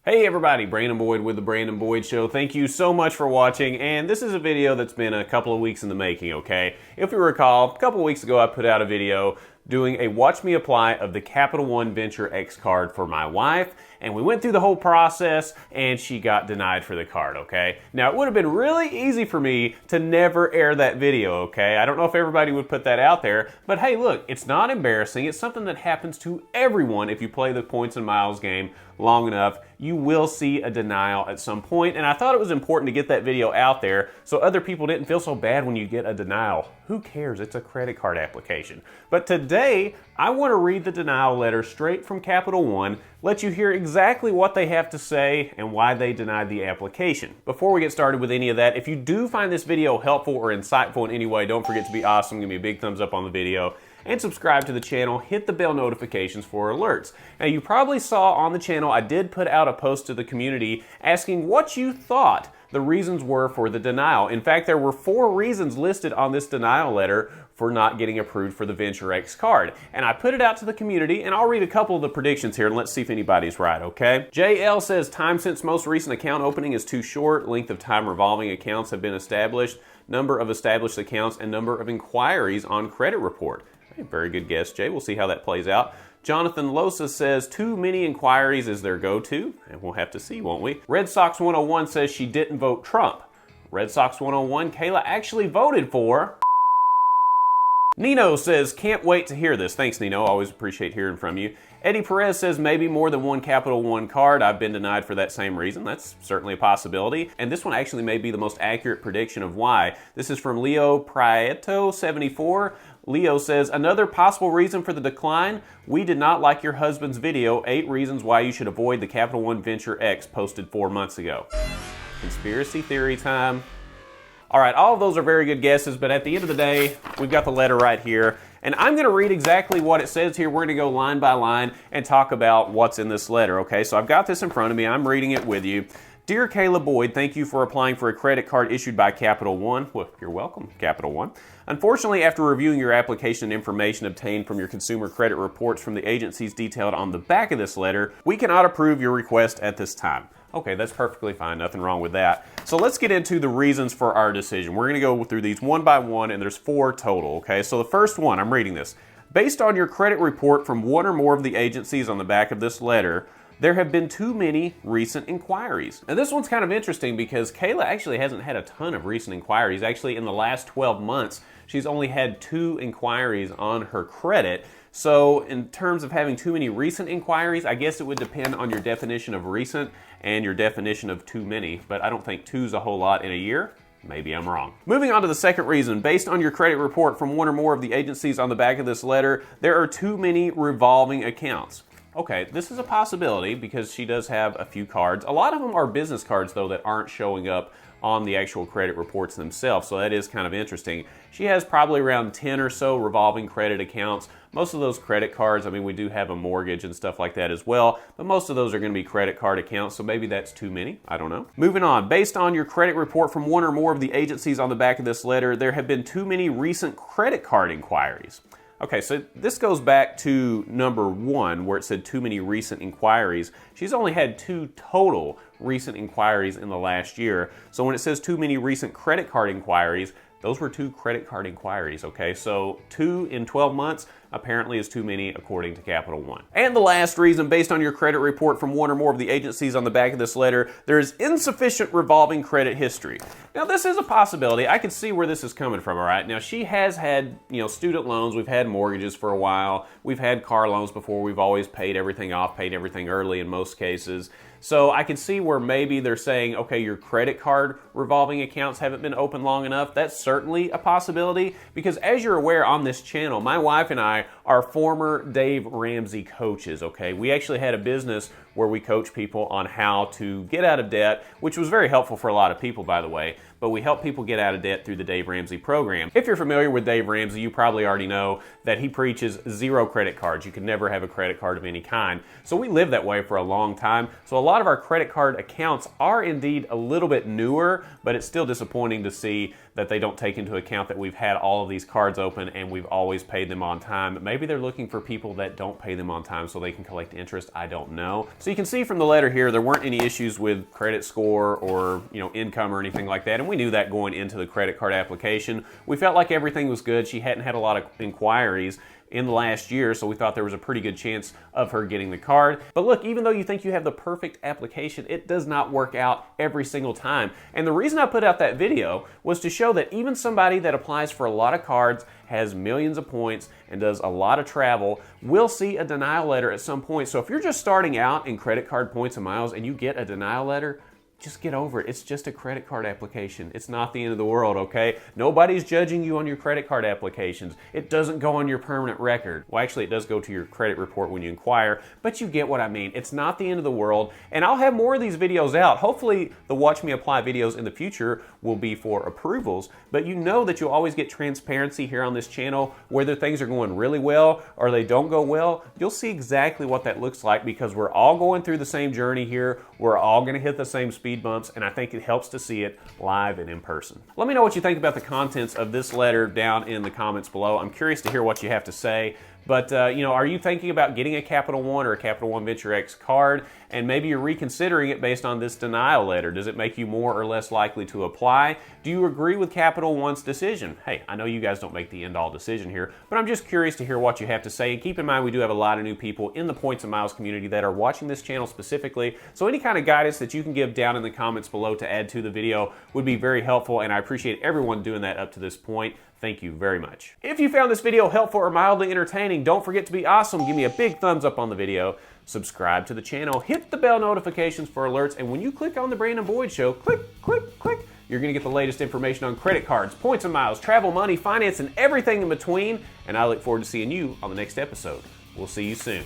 Hey everybody, Brandon Boyd with The Brandon Boyd Show. Thank you so much for watching, and this is a video that's been a couple of weeks in the making, okay? If you recall, a couple of weeks ago I put out a video doing a Watch Me Apply of the Capital One Venture X card for my wife, and we went through the whole process and she got denied for the card, okay? Now it would have been really easy for me to never air that video, okay? I don't know if everybody would put that out there, but hey look, it's not embarrassing. It's something that happens to everyone if you play the points and miles game long enough. You will see a denial at some point, and I thought it was important to get that video out there so other people didn't feel so bad when you get a denial. Who cares? It's a credit card application. But today, I want to read the denial letter straight from Capital One, let you hear exactly what they have to say and why they denied the application. Before we get started with any of that, if you do find this video helpful or insightful in any way, don't forget to be awesome, give me a big thumbs up on the video, and subscribe to the channel, hit the bell notifications for alerts. Now you probably saw on the channel I did put out a post to the community asking what you thought the reasons were for the denial. In fact, there were 4 reasons listed on this denial letter for not getting approved for the Venture X card. And I put it out to the community, and I'll read a couple of the predictions here and let's see if anybody's right, okay? JL says time since most recent account opening is too short, length of time revolving accounts have been established, number of established accounts, and number of inquiries on credit report. Very good guess, Jay. We'll see how that plays out. Jonathan Losa says too many inquiries is their go-to, and we'll have to see, won't we? Red Sox 101 says she didn't vote Trump. Red Sox 101, Kayla actually voted for... Nino says, can't wait to hear this. Thanks, Nino. Always appreciate hearing from you. Eddie Perez says, maybe more than one Capital One card. I've been denied for that same reason. That's certainly a possibility. And this one actually may be the most accurate prediction of why. This is from Leo Prieto 74. Leo says, another possible reason for the decline, we did not like your husband's video, 8 reasons why you should avoid the Capital One Venture X posted 4 months ago. Conspiracy theory time. All right, all of those are very good guesses, but at the end of the day, we've got the letter right here, and I'm going to read exactly what it says here. We're going to go line by line and talk about what's in this letter, okay? So I've got this in front of me. I'm reading it with you. Dear Kayla Boyd, thank you for applying for a credit card issued by Capital One. Well, you're welcome, Capital One. Unfortunately, after reviewing your application and information obtained from your consumer credit reports from the agencies detailed on the back of this letter, we cannot approve your request at this time. Okay, that's perfectly fine, nothing wrong with that. So let's get into the reasons for our decision. We're gonna go through these one by one, and there's 4 total, okay? So the first one, I'm reading this. Based on your credit report from one or more of the agencies on the back of this letter, there have been too many recent inquiries. Now this one's kind of interesting because Kayla actually hasn't had a ton of recent inquiries. Actually, in the last 12 months, she's only had 2 inquiries on her credit. So in terms of having too many recent inquiries, I guess it would depend on your definition of recent and your definition of too many, but I don't think 2's a whole lot in a year. Maybe I'm wrong. Moving on to the second reason, based on your credit report from one or more of the agencies on the back of this letter, there are too many revolving accounts. Okay, this is a possibility because she does have a few cards. A lot of them are business cards though that aren't showing up on the actual credit reports themselves, so that is kind of interesting. She has probably around 10 or so revolving credit accounts. Most of those credit cards, I mean, we do have a mortgage and stuff like that as well, but most of those are going to be credit card accounts, so maybe that's too many. I don't know. Moving on, based on your credit report from one or more of the agencies on the back of this letter, there have been too many recent credit card inquiries. Okay, so this goes back to number 1 where it said too many recent inquiries. She's only had 2 total recent inquiries in the last year. So when it says too many recent credit card inquiries, those were 2 credit card inquiries, okay? So 2 in 12 months apparently is too many according to Capital One. And the last reason, based on your credit report from one or more of the agencies on the back of this letter, there is insufficient revolving credit history. Now this is a possibility. I can see where this is coming from, all right? Now she has had, student loans, we've had mortgages for a while, we've had car loans before, we've always paid everything off, paid everything early in most cases. So I can see where maybe they're saying, okay, your credit card revolving accounts haven't been open long enough. That's certainly a possibility because as you're aware on this channel, my wife and I are former Dave Ramsey coaches, okay? We actually had a business where we coach people on how to get out of debt, which was very helpful for a lot of people, by the way. But we help people get out of debt through the Dave Ramsey program. If you're familiar with Dave Ramsey, you probably already know that he preaches 0 credit cards. You can never have a credit card of any kind. So we lived that way for a long time. So a lot of our credit card accounts are indeed a little bit newer, but it's still disappointing to see that they don't take into account that we've had all of these cards open and we've always paid them on time. Maybe they're looking for people that don't pay them on time so they can collect interest. I don't know. So So you can see from the letter here, there weren't any issues with credit score or income or anything like that, and we knew that going into the credit card application. We felt like everything was good. She hadn't had a lot of inquiries in the last year, so we thought there was a pretty good chance of her getting the card. But look, even though you think you have the perfect application, it does not work out every single time. And the reason I put out that video was to show that even somebody that applies for a lot of cards, has millions of points, and does a lot of travel, will see a denial letter at some point. So if you're just starting out in credit card points and miles and you get a denial letter, just get over it. It's just a credit card application. It's not the end of the world, okay? Nobody's judging you on your credit card applications. It doesn't go on your permanent record. Well, actually, it does go to your credit report when you inquire, but you get what I mean. It's not the end of the world, and I'll have more of these videos out. Hopefully, the Watch Me Apply videos in the future will be for approvals, but you know that you'll always get transparency here on this channel, whether things are going really well or they don't go well. You'll see exactly what that looks like because we're all going through the same journey here. We're all gonna hit the same speed bumps, and I think it helps to see it live and in person. Let me know what you think about the contents of this letter down in the comments below. I'm curious to hear what you have to say. But, are you thinking about getting a Capital One or a Capital One Venture X card, and maybe you're reconsidering it based on this denial letter? Does it make you more or less likely to apply? Do you agree with Capital One's decision? Hey, I know you guys don't make the end-all decision here, but I'm just curious to hear what you have to say. And keep in mind, we do have a lot of new people in the Points and Miles community that are watching this channel specifically, so any kind of guidance that you can give down in the comments below to add to the video would be very helpful, and I appreciate everyone doing that up to this point. Thank you very much. If you found this video helpful or mildly entertaining, don't forget to be awesome. Give me a big thumbs up on the video. Subscribe to the channel. Hit the bell notifications for alerts. And when you click on the Brandon Boyd Show, click, click, click, you're going to get the latest information on credit cards, points and miles, travel, money, finance, and everything in between. And I look forward to seeing you on the next episode. We'll see you soon.